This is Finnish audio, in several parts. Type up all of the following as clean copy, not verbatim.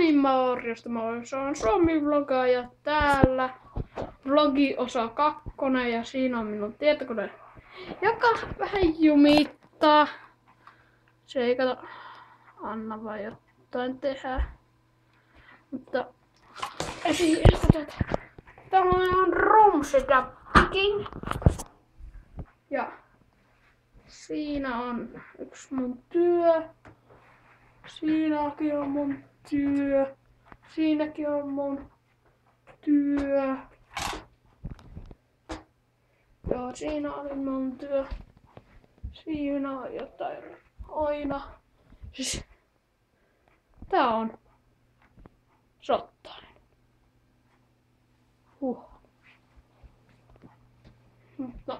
Moi morjesta, moi. Se on Suomi-vlogaaja täällä. Vlogi osa 2 ja siinä on minun tietokone, joka vähän jumittaa. Se ei kato anna vaan jotain tehdä. Mutta tämä on room setupkin. Ja siinä on yksi mun työ. Siinäkin on mun työ. Siinäkin on mun työ. Joo, siinä oli mun työ. Siinä on jotain aina. Siis tää on sottainen. Mutta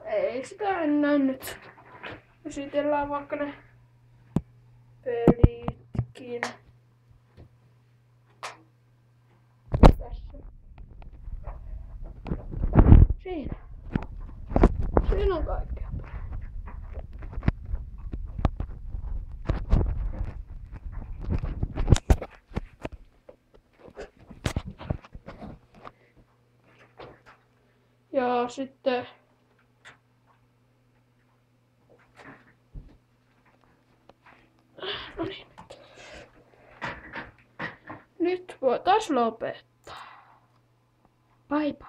ei sitä enää nyt. Esitellään vaikka ne pelitkin. Tässä. Siinä. Siinä on kaikkea. Ja sitten no niin. Nyt voitais lopettaa. Bye bye.